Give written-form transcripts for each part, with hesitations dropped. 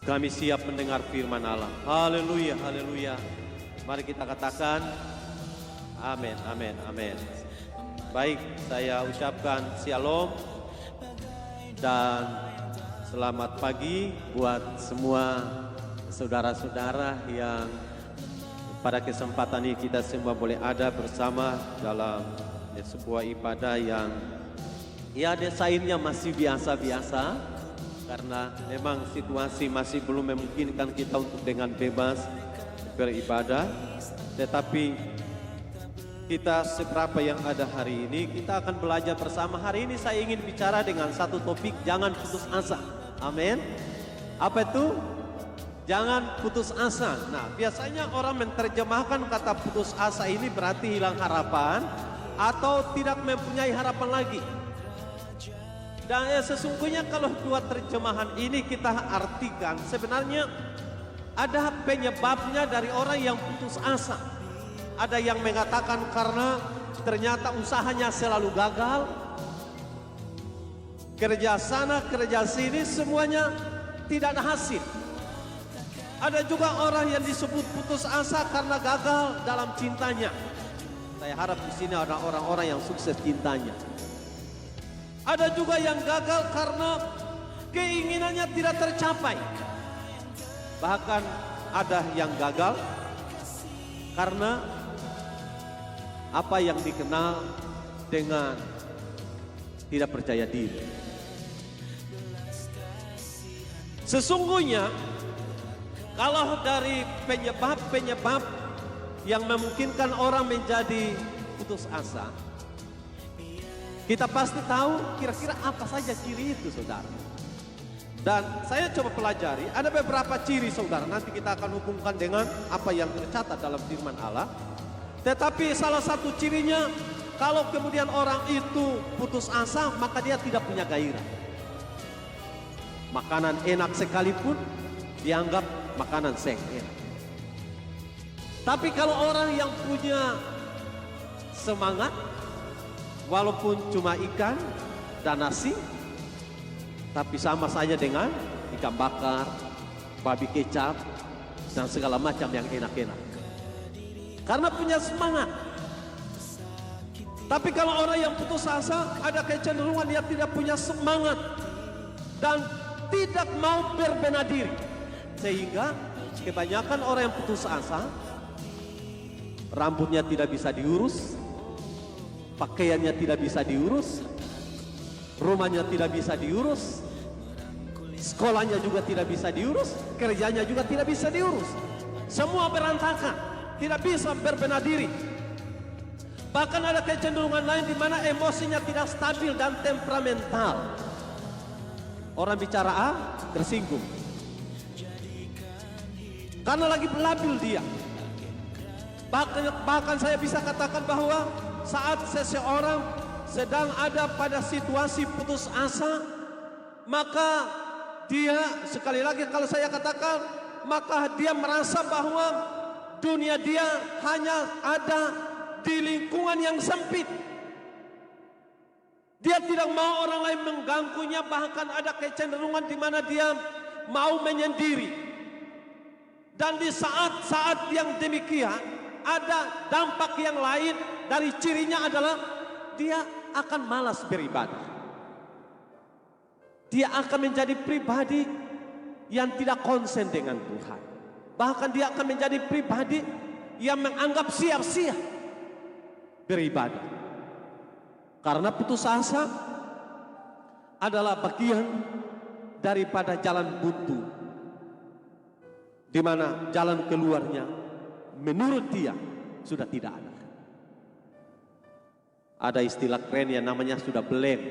Kami siap mendengar firman Allah. Haleluya, haleluya. Mari kita katakan amin, amin, amin. Baik, saya ucapkan shalom dan selamat pagi buat semua saudara-saudara yang pada kesempatan ini kita semua boleh ada bersama dalam sebuah ibadah yang ya desainnya masih biasa-biasa. Karena memang situasi masih belum memungkinkan kita untuk dengan bebas beribadah. Tetapi kita seberapa yang ada hari ini, kita akan belajar bersama. Hari ini saya ingin bicara dengan satu topik, jangan putus asa. Amin. Apa itu? Jangan putus asa. Nah, biasanya orang menerjemahkan kata putus asa ini berarti hilang harapan atau tidak mempunyai harapan lagi. Dan sesungguhnya kalau dua terjemahan ini kita artikan, sebenarnya ada penyebabnya dari orang yang putus asa. Ada yang mengatakan karena ternyata usahanya selalu gagal, kerja sana kerja sini semuanya tidak ada hasil. Ada juga orang yang disebut putus asa karena gagal dalam cintanya. Saya harap di sini ada orang-orang yang sukses cintanya. Ada juga yang gagal karena keinginannya tidak tercapai. Bahkan ada yang gagal karena apa yang dikenal dengan tidak percaya diri. Sesungguhnya kalau dari penyebab-penyebab yang memungkinkan orang menjadi putus asa, kita pasti tahu kira-kira apa saja ciri itu, saudara. Dan saya coba pelajari, ada beberapa ciri, saudara. Nanti kita akan hubungkan dengan apa yang tercatat dalam firman Allah. Tetapi salah satu cirinya, kalau kemudian orang itu putus asa, maka dia tidak punya gairah. Makanan enak sekalipun dianggap makanan enak. Tapi kalau orang yang punya semangat, walaupun cuma ikan dan nasi, tapi sama saja dengan ikan bakar, babi kecap, dan segala macam yang enak-enak. Karena punya semangat. Tapi kalau orang yang putus asa, ada kecenderungan dia tidak punya semangat dan tidak mau berbenah diri. Sehingga kebanyakan orang yang putus asa, rambutnya tidak bisa diurus, pakaiannya tidak bisa diurus, rumahnya tidak bisa diurus, sekolahnya juga tidak bisa diurus, kerjanya juga tidak bisa diurus. Semua berantakan, tidak bisa berbenah diri. Bahkan ada kecenderungan lain di mana emosinya tidak stabil dan temperamental. Orang bicara A, tersinggung. Karena lagi labil dia. Bahkan saya bisa katakan bahwa saat seseorang sedang ada pada situasi putus asa, maka dia, sekali lagi kalau saya katakan, maka dia merasa bahwa dunia dia hanya ada di lingkungan yang sempit. Dia tidak mau orang lain mengganggunya, bahkan ada kecenderungan di mana dia mau menyendiri. Dan di saat-saat yang demikian, ada dampak yang lain. Dari cirinya adalah dia akan malas beribadah. Dia akan menjadi pribadi yang tidak konsen dengan Tuhan. Bahkan dia akan menjadi pribadi yang menganggap sia-sia beribadah. Karena putus asa adalah bagian daripada jalan buntu, di mana jalan keluarnya menurut dia sudah tidak ada. Ada istilah keren yang namanya sudah blank.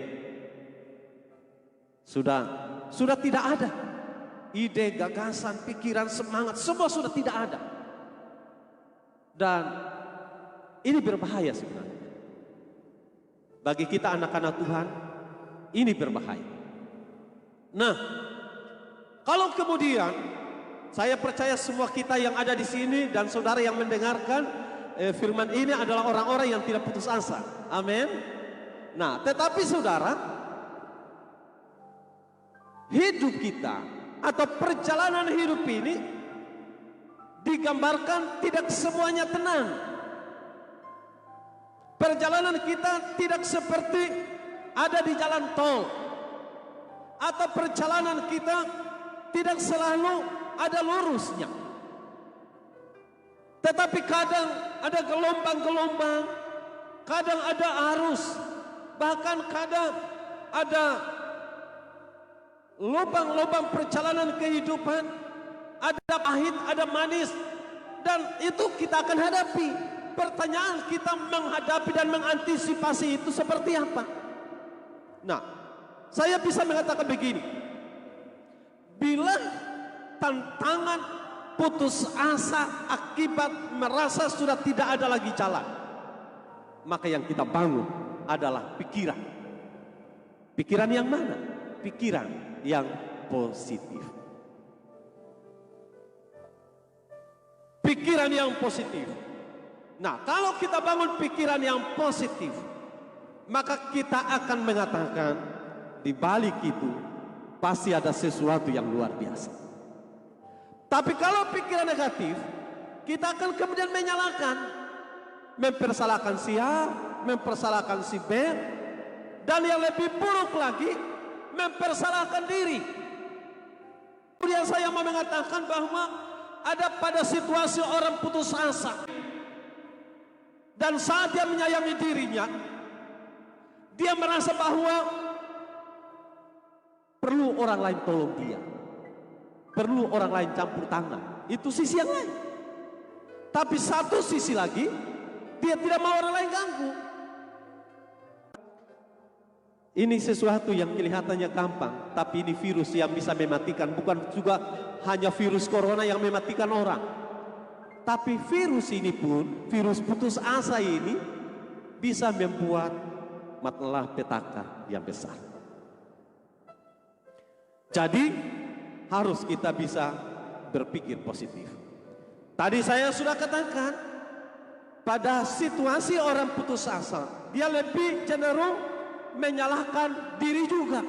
Sudah tidak ada. Ide, gagasan, pikiran, semangat, semua sudah tidak ada. Dan ini berbahaya sebenarnya. Bagi kita anak-anak Tuhan, ini berbahaya. Nah, kalau kemudian saya percaya semua kita yang ada di sini dan saudara yang mendengarkan firman ini adalah orang-orang yang tidak putus asa. Amin. Nah, tetapi saudara, hidup kita atau perjalanan hidup ini digambarkan tidak semuanya tenang. Perjalanan kita tidak seperti ada di jalan tol, atau perjalanan kita tidak selalu ada lurusnya. Tetapi kadang ada gelombang-gelombang, kadang ada arus, bahkan kadang ada lubang-lubang perjalanan kehidupan, ada pahit, ada manis, dan itu kita akan hadapi. Pertanyaan kita menghadapi dan mengantisipasi itu seperti apa? Nah, saya bisa mengatakan begini, bila tantangan putus asa akibat merasa sudah tidak ada lagi jalan, maka yang kita bangun adalah pikiran. Pikiran yang mana? Pikiran yang positif. Pikiran yang positif. Nah, kalau kita bangun pikiran yang positif, maka kita akan mengatakan di balik itu pasti ada sesuatu yang luar biasa. Tapi kalau pikiran negatif, kita akan kemudian menyalahkan, mempersalahkan si A, mempersalahkan si B, dan yang lebih buruk lagi, mempersalahkan diri. Kemudian saya mau mengatakan bahwa ada pada situasi orang putus asa, dan saat dia menyayangi dirinya, dia merasa bahwa perlu orang lain tolong dia, perlu orang lain campur tangan. Itu sisi yang lain. Tapi satu sisi lagi, dia tidak mau orang lain ganggu. Ini sesuatu yang kelihatannya gampang, tapi ini virus yang bisa mematikan. Bukan juga hanya virus corona yang mematikan orang, tapi virus ini pun, virus putus asa ini bisa membuat malapetaka yang besar. Jadi harus kita bisa berpikir positif. Tadi saya sudah katakan, pada situasi orang putus asa, dia lebih cenderung menyalahkan diri juga.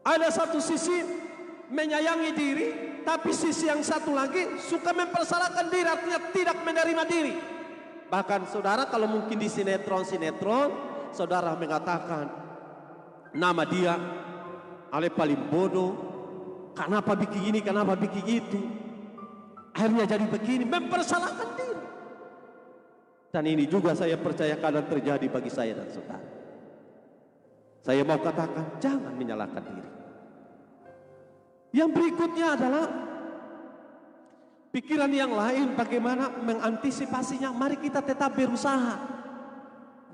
Ada satu sisi menyayangi diri, tapi sisi yang satu lagi suka mempersalahkan diri, artinya tidak menerima diri. Bahkan saudara, kalau mungkin di sinetron, saudara mengatakan nama dia Ale paling bodoh, kenapa bikin ini, kenapa bikin itu, akhirnya jadi begini, mempersalahkan diri. Dan ini juga saya percaya kadang terjadi bagi saya dan saudara. Saya mau katakan, jangan menyalahkan diri. Yang berikutnya adalah pikiran yang lain, bagaimana mengantisipasinya. Mari kita tetap berusaha,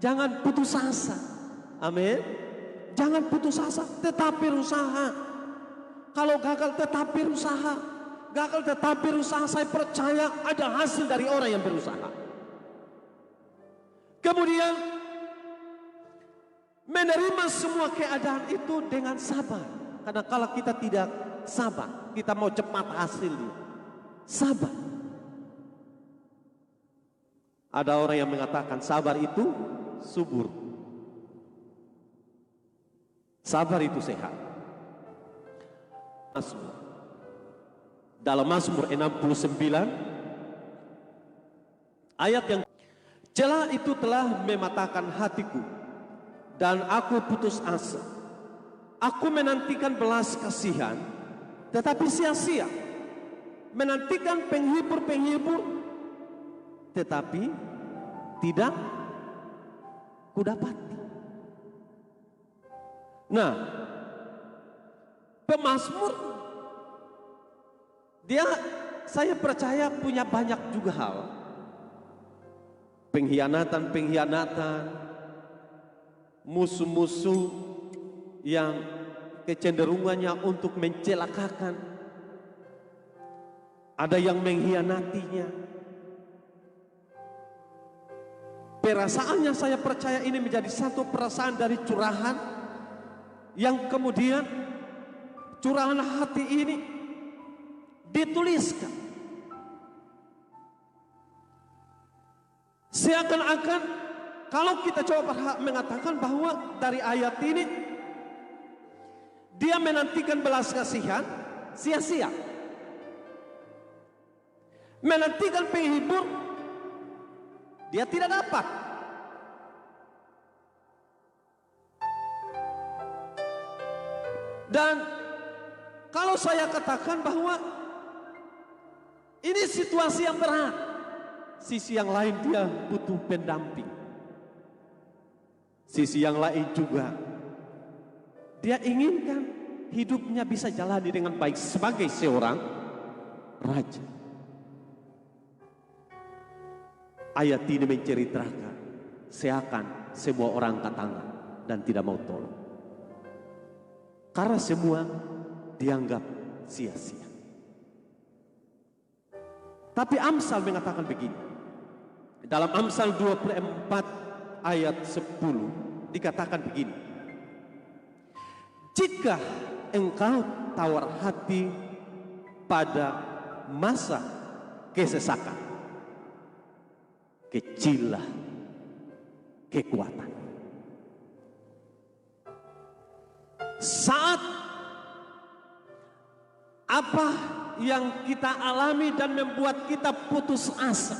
jangan putus asa. Amin. Jangan putus asa, tetap berusaha. Kalau gagal tetap berusaha, gagal tetap berusaha. Saya percaya ada hasil dari orang yang berusaha. Kemudian menerima semua keadaan itu dengan sabar. Karena kalau kita tidak sabar, kita mau cepat hasilnya. Sabar. Ada orang yang mengatakan sabar itu subur, sabar itu sehat. Dalam Mazmur 69 ayat yang celah itu telah mematahkan hatiku dan aku putus asa. Aku menantikan belas kasihan, tetapi sia-sia. Menantikan penghibur-penghibur, tetapi tidak kudapati. Nah, pemazmur dia, saya percaya punya banyak juga hal, pengkhianatan, musuh-musuh yang kecenderungannya untuk mencelakakan, ada yang mengkhianatinya. Perasaannya saya percaya ini menjadi satu perasaan dari curahan, yang kemudian curahan hati ini dituliskan. Seakan-akan kalau kita coba mengatakan bahwa dari ayat ini dia menantikan belas kasihan, sia-sia. Menantikan penghibur, dia tidak dapat. Dan kalau saya katakan bahwa ini situasi yang berat, sisi yang lain dia butuh pendamping. Sisi yang lain juga dia inginkan hidupnya bisa jalani dengan baik sebagai seorang raja. Ayat ini menceritakan seakan semua orang angkat tangan dan tidak mau tolong. Karena semua dianggap sia-sia. Tapi Amsal mengatakan begini. Dalam Amsal 24 ayat 10 dikatakan begini. Jika engkau tawar hati pada masa kesesakan, kecillah kekuatan. Saat apa yang kita alami dan membuat kita putus asa,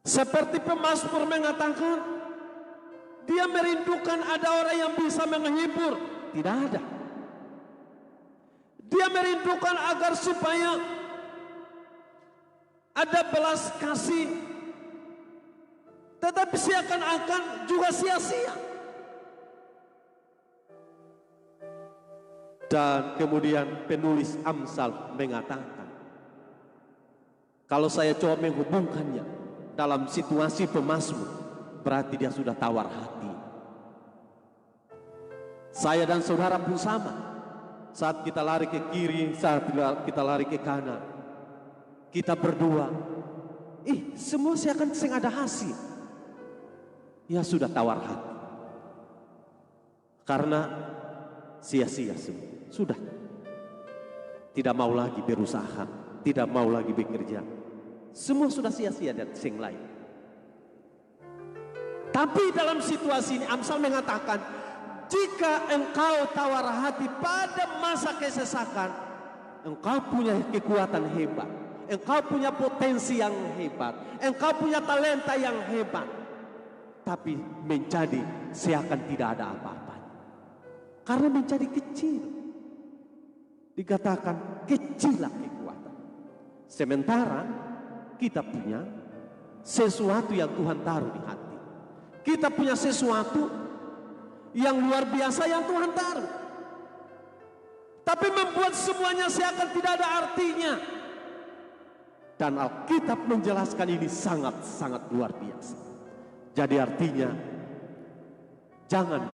seperti pemazmur mengatakan, dia merindukan ada orang yang bisa menghibur. Tidak ada. Dia merindukan agar supaya ada belas kasih, tetapi seakan-akan juga sia-sia. Dan kemudian penulis Amsal mengatakan, kalau saya coba menghubungkannya dalam situasi pemazmur, berarti dia sudah tawar hati. Saya dan saudara pun sama. Saat kita lari ke kiri, saat kita lari ke kanan, kita berdua, semua seakan ada hasil. Ya sudah tawar hati. Karena sia-sia semua. Sudah. Tidak mau lagi berusaha, tidak mau lagi bekerja. Semua sudah sia-sia dan sing lain. Tapi dalam situasi ini Amsal mengatakan, jika engkau tawar hati pada masa kesesakan, engkau punya kekuatan hebat, engkau punya potensi yang hebat, engkau punya talenta yang hebat, tapi menjadi seakan tidak ada apa-apa. Karena menjadi kecil. Dikatakan kecillah kekuatan. Sementara kita punya sesuatu yang Tuhan taruh di hati. Kita punya sesuatu yang luar biasa yang Tuhan taruh. Tapi membuat semuanya seakan tidak ada artinya. Dan Alkitab menjelaskan ini sangat-sangat luar biasa. Jadi artinya, jangan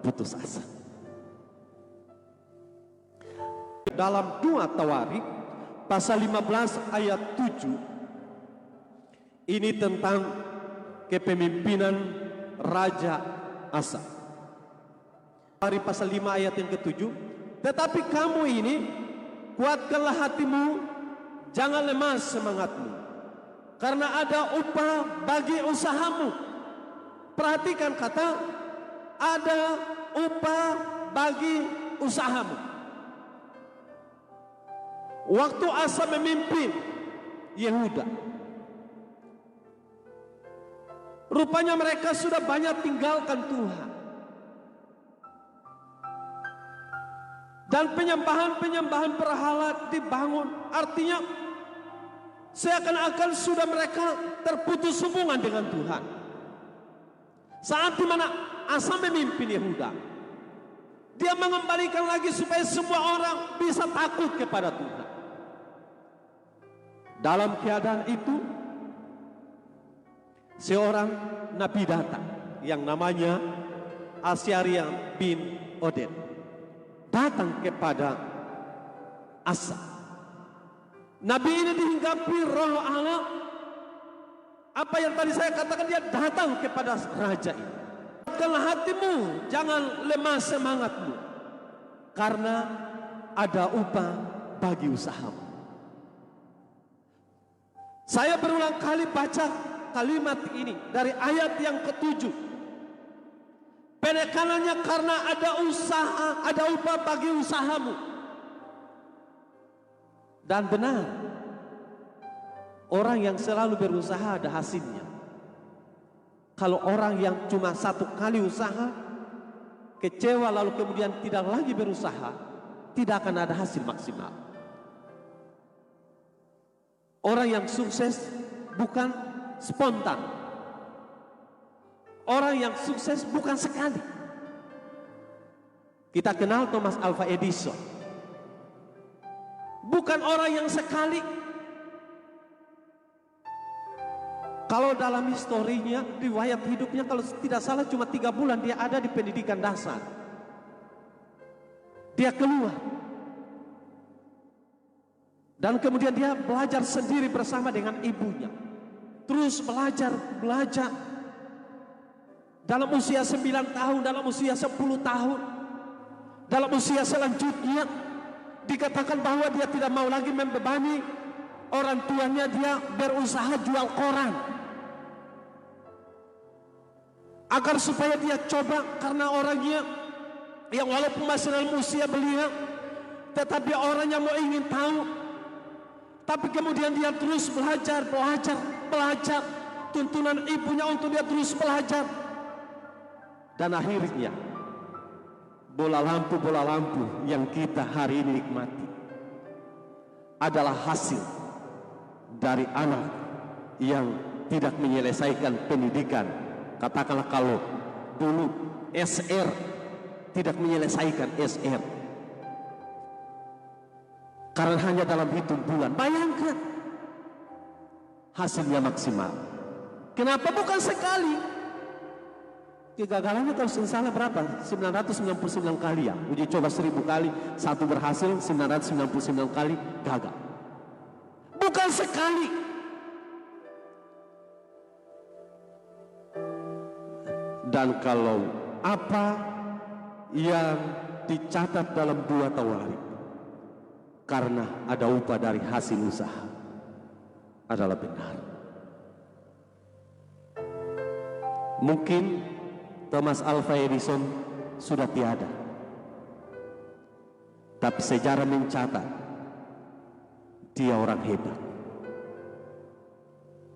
putus asa. Dalam 2 Tawarik pasal 15 ayat 7, ini tentang kepemimpinan Raja Asa. Dari pasal 5 ayat yang ke-7, tetapi kamu ini kuatkanlah hatimu, jangan lemah semangatmu, karena ada upah bagi usahamu. Perhatikan kata, ada upah bagi usahamu. Waktu Asa memimpin Yehuda, rupanya mereka sudah banyak tinggalkan Tuhan. Dan penyembahan-penyembahan berhala dibangun. Artinya seakan-akan sudah mereka terputus hubungan dengan Tuhan. Saat dimana Asa memimpin Yehuda, dia mengembalikan lagi supaya semua orang bisa takut kepada Tuhan. Dalam keadaan itu, seorang nabi datang yang namanya Asyariah bin Oded datang kepada Asa. Nabi ini dihinggapi roh Allah. Apa yang tadi saya katakan, dia datang kepada raja ini. Kuatkanlah hatimu, jangan lemah semangatmu, karena ada upah bagi usahamu. Saya berulang kali baca kalimat ini dari ayat yang ke-7. Penekanannya karena ada usaha, ada upah bagi usahamu. Dan benar, orang yang selalu berusaha ada hasilnya. Kalau orang yang cuma satu kali usaha, kecewa lalu kemudian tidak lagi berusaha, tidak akan ada hasil maksimal. Orang yang sukses bukan spontan. Orang yang sukses bukan sekali. Kita kenal Thomas Alva Edison. Bukan orang yang sekali. Kalau dalam historinya, riwayat hidupnya kalau tidak salah cuma 3 bulan dia ada di pendidikan dasar. Dia keluar. Dan kemudian dia belajar sendiri bersama dengan ibunya. Terus belajar. Dalam usia 9 tahun, dalam usia 10 tahun. Dalam usia selanjutnya, dikatakan bahwa dia tidak mau lagi membebani orang tuanya, dia berusaha jual koran. Agar supaya dia coba, karena orangnya yang walaupun masih dalam usia belia, tetapi orangnya mau ingin tahu. Tapi kemudian dia terus belajar. Tuntunan ibunya untuk dia terus belajar. Dan akhirnya bola lampu yang kita hari ini nikmati adalah hasil dari anak yang tidak menyelesaikan pendidikan. Katakanlah kalau dulu SR tidak menyelesaikan SR. Karena hanya dalam hitung bulan. Bayangkan hasilnya maksimal. Kenapa bukan sekali? Kegagalannya kalau salah berapa? 999 kali ya. Uji coba 1000 kali, satu berhasil, 999 kali gagal. Bukan sekali. Dan kalau apa yang dicatat dalam 2 tawarikh, karena ada upah dari hasil usaha, adalah benar. Mungkin Thomas Alva Edison sudah tiada, tapi sejarah mencatat dia orang hebat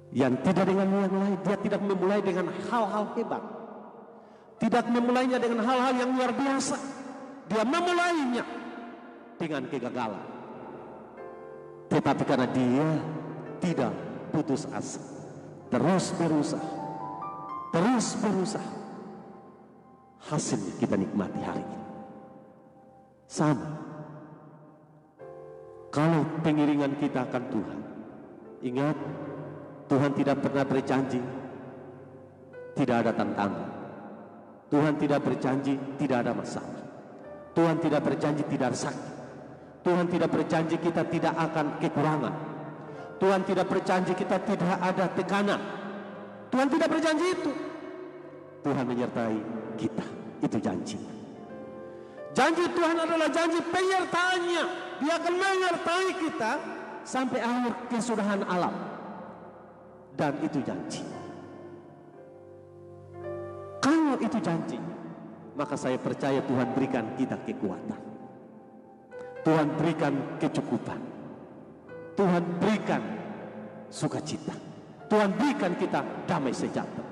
yang tidak dengan yang lain. Dia tidak memulai dengan hal-hal hebat, tidak memulainya dengan hal-hal yang luar biasa. Dia memulainya dengan kegagalan, tetapi karena dia tidak putus asa, terus berusaha, hasilnya kita nikmati hari ini. Sama, kalau pengiringan kita akan Tuhan, ingat, Tuhan tidak pernah berjanji tidak ada tantangan. Tuhan tidak berjanji tidak ada masalah. Tuhan tidak berjanji tidak ada sakit. Tuhan tidak berjanji kita tidak akan kekurangan. Tuhan tidak berjanji kita tidak ada tekanan. Tuhan tidak berjanji itu. Tuhan menyertai kita, itu janji. Janji Tuhan adalah janji penyertaannya. Dia akan menyertai kita sampai akhir kesudahan alam. Dan itu janji. Kalau itu janji, maka saya percaya Tuhan berikan kita kekuatan. Tuhan berikan kecukupan. Tuhan berikan sukacita. Tuhan berikan kita damai sejahtera.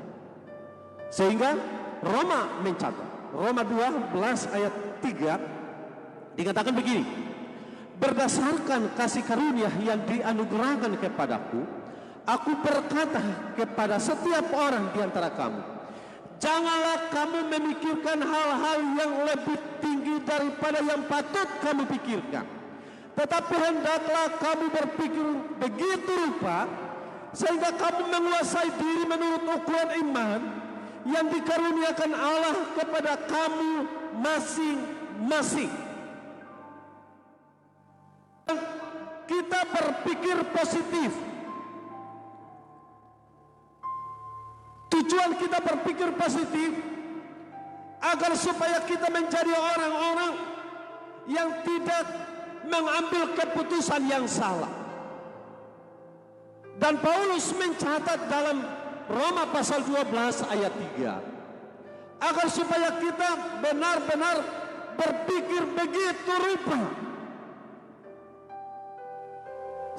Sehingga Roma mencatat, Roma 12 ayat 3 dikatakan begini: berdasarkan kasih karunia yang dianugerahkan kepadaku, aku berkata kepada setiap orang di antara kamu, janganlah kamu memikirkan hal-hal yang lebih tinggi daripada yang patut kamu pikirkan. Tetapi hendaklah kamu berpikir begitu rupa sehingga kamu menguasai diri menurut ukuran iman yang dikaruniakan Allah kepada kamu masing-masing. Kita berpikir positif. Tujuan kita berpikir positif agar supaya kita menjadi orang-orang yang tidak mengambil keputusan yang salah. Dan Paulus mencatat dalam Roma pasal 12 ayat 3 agar supaya kita benar-benar berpikir begitu rupa,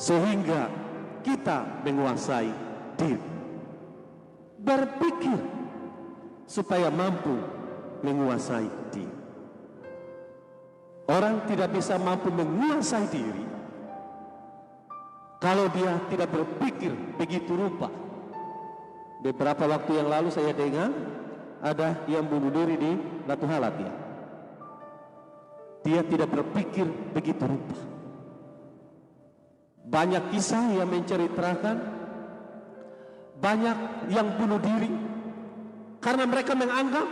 sehingga kita menguasai diri. Berpikir supaya mampu menguasai diri. Orang tidak bisa mampu menguasai diri kalau dia tidak berpikir begitu rupa. Beberapa waktu yang lalu saya dengar ada yang bunuh diri di Batu Halat ya. Dia tidak berpikir begitu rupa. Banyak kisah yang menceritakan banyak yang bunuh diri karena mereka menganggap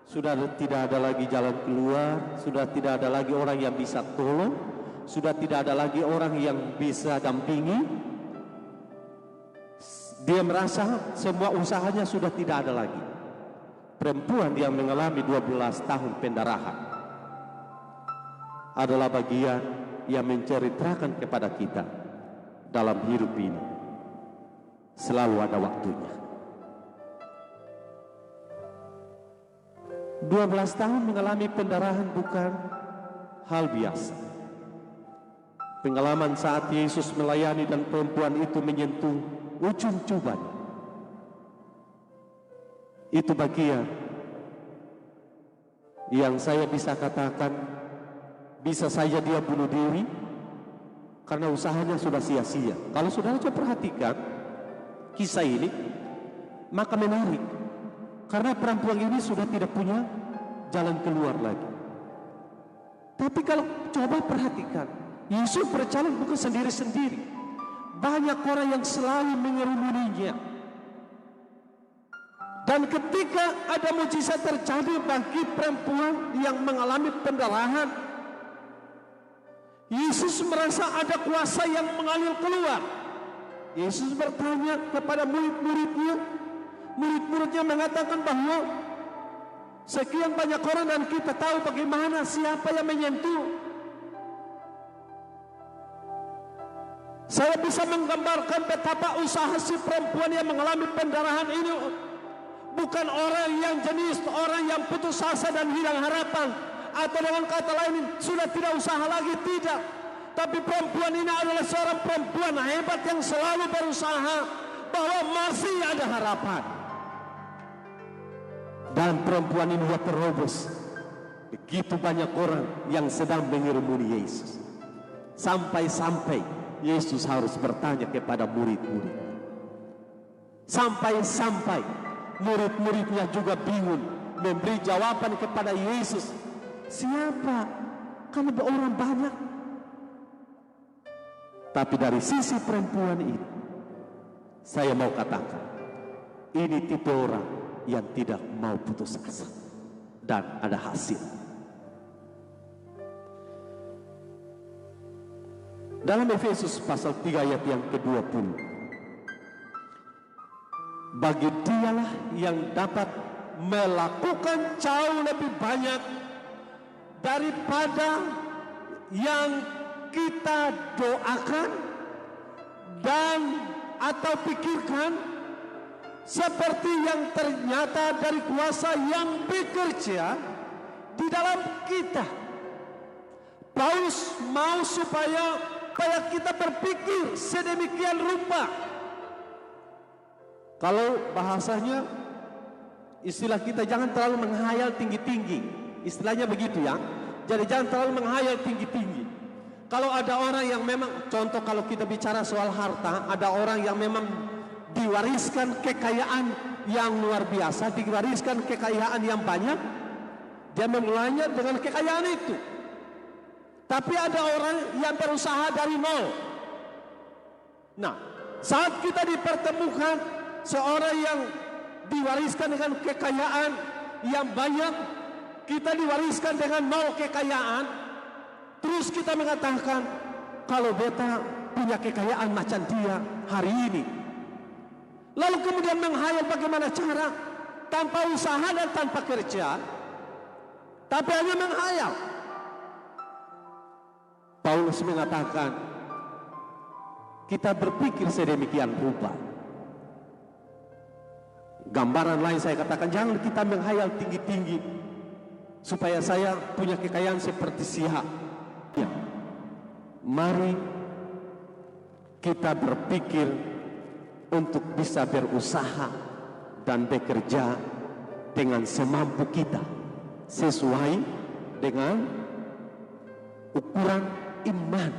sudah tidak ada lagi jalan keluar, sudah tidak ada lagi orang yang bisa tolong, sudah tidak ada lagi orang yang bisa dampingi. Dia merasa semua usahanya sudah tidak ada lagi. Perempuan yang mengalami 12 tahun pendarahan adalah bagian yang menceritakan kepada kita dalam hidup ini selalu ada waktunya. 12 tahun mengalami pendarahan bukan hal biasa. Pengalaman saat Yesus melayani dan perempuan itu menyentuh ujung cubaan, itu bagian yang saya bisa katakan bisa saja dia bunuh diri karena usahanya sudah sia-sia. Kalau saudara coba perhatikan kisah ini, maka menarik. Karena perempuan ini sudah tidak punya jalan keluar lagi. Tapi kalau coba perhatikan, Yesus berjalan bukan sendiri-sendiri. Banyak orang yang selalu mengerumuninya. Dan ketika ada mujizat terjadi bagi perempuan yang mengalami pendarahan, Yesus merasa ada kuasa yang mengalir keluar. Yesus bertanya kepada murid-muridnya. Murid-muridnya mengatakan bahwa sekian banyak orang dan kita tahu bagaimana siapa yang menyentuh. Saya bisa menggambarkan betapa usaha si perempuan yang mengalami pendarahan ini bukan orang yang jenis orang yang putus asa dan hilang harapan, atau dengan kata lain sudah tidak usaha lagi, tidak. Tapi perempuan ini adalah seorang perempuan hebat yang selalu berusaha bahwa masih ada harapan. Dan perempuan ini terobos begitu banyak orang yang sedang mengerumuni Yesus. Sampai-sampai Yesus harus bertanya kepada murid-murid. Sampai-sampai murid-muridnya juga bingung memberi jawaban kepada Yesus. Siapa? Kan ada orang banyak. Tapi dari sisi perempuan ini, saya mau katakan, ini tipe orang yang tidak mau putus asa dan ada hasil. Dalam Efesus pasal 3 ayat yang ke-20, bagi dialah yang dapat melakukan jauh lebih banyak daripada yang kita doakan dan atau pikirkan, seperti yang ternyata dari kuasa yang bekerja di dalam kita. Paulus mau supaya kita berpikir sedemikian rupa. Kalau bahasanya, istilah kita jangan terlalu menghayal tinggi-tinggi. Istilahnya begitu ya. Jadi jangan terlalu menghayal tinggi-tinggi. Kalau ada orang yang memang, contoh kalau kita bicara soal harta, ada orang yang memang diwariskan kekayaan yang luar biasa, diwariskan kekayaan yang banyak, dia memulainya dengan kekayaan itu. Tapi ada orang yang berusaha dari nol. Nah, saat kita dipertemukan seorang yang diwariskan dengan kekayaan yang banyak, kita diwariskan dengan nol kekayaan, terus kita mengatakan kalau beta punya kekayaan macam dia hari ini. Lalu kemudian menghayal bagaimana cara tanpa usaha dan tanpa kerja, tapi hanya menghayal. Paulus mengatakan kita berpikir sedemikian rupa. Gambaran lain saya katakan, jangan kita menghayal tinggi-tinggi supaya saya punya kekayaan seperti Siha. Ya. Mari kita berpikir untuk bisa berusaha dan bekerja dengan semampu kita, sesuai dengan ukuran iman.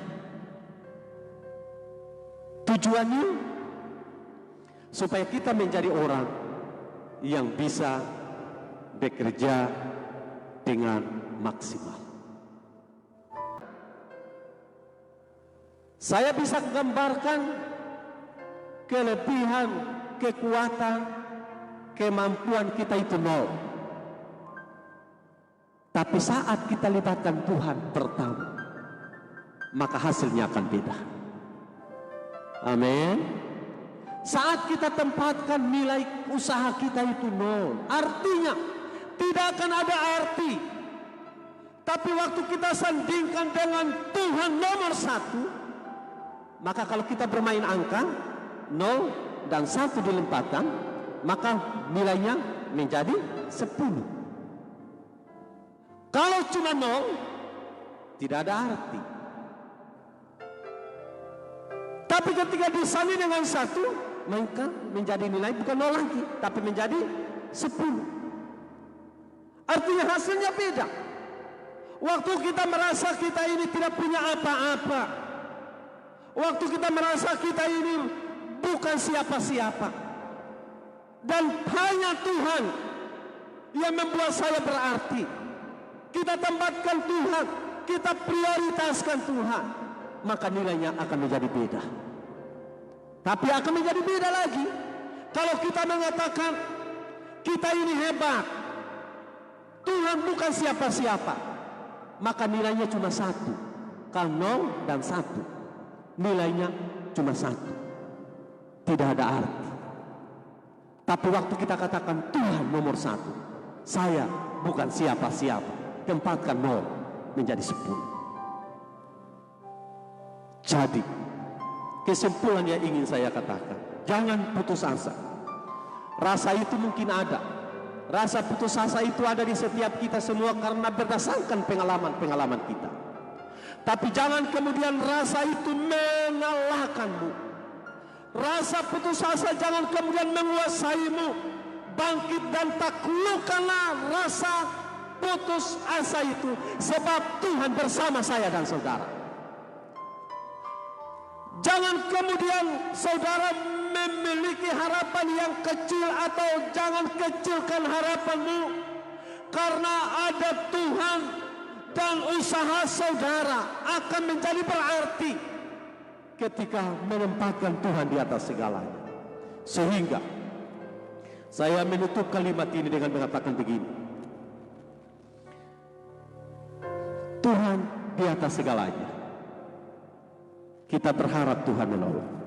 Tujuannya supaya kita menjadi orang yang bisa bekerja dengan maksimal. Saya bisa gambarkan kelebihan, kekuatan, kemampuan kita itu nol. Tapi saat kita libatkan Tuhan pertama, maka hasilnya akan beda. Amin. Saat kita tempatkan nilai usaha kita itu nol, artinya tidak akan ada arti. Tapi waktu kita sandingkan dengan Tuhan nomor satu, maka kalau kita bermain angka 0 dan 1 dilempatkan, maka nilainya menjadi 10. Kalau cuma 0, tidak ada arti. Tapi ketika disanding dengan 1, maka menjadi nilai bukan 0 lagi, tapi menjadi 10. Artinya hasilnya beda. Waktu kita merasa kita ini tidak punya apa-apa, waktu kita merasa kita ini bukan siapa-siapa, dan hanya Tuhan yang membuat saya berarti, kita tempatkan Tuhan, kita prioritaskan Tuhan, maka nilainya akan menjadi beda. Tapi akan menjadi beda lagi kalau kita mengatakan kita ini hebat, Tuhan bukan siapa-siapa, maka nilainya cuma 1. Kalau 0 dan 1, nilainya cuma 1, tidak ada arti. Tapi waktu kita katakan Tuhan nomor 1, saya bukan siapa-siapa, tempatkan 0 menjadi 10. Jadi kesimpulan yang ingin saya katakan, jangan putus asa. Rasa itu mungkin ada, rasa putus asa itu ada di setiap kita semua karena berdasarkan pengalaman-pengalaman kita. Tapi jangan kemudian rasa itu mengalahkanmu. Rasa putus asa jangan kemudian menguasaimu. Bangkit dan taklukkanlah rasa putus asa itu, sebab Tuhan bersama saya dan saudara. Jangan kemudian saudara memiliki harapan yang kecil, atau jangan kecilkan harapanmu, karena ada Tuhan dan usaha saudara akan menjadi berarti ketika menempatkan Tuhan di atas segalanya. Sehingga saya menutup kalimat ini dengan mengatakan begini: Tuhan di atas segalanya. Kita berharap Tuhan menolong.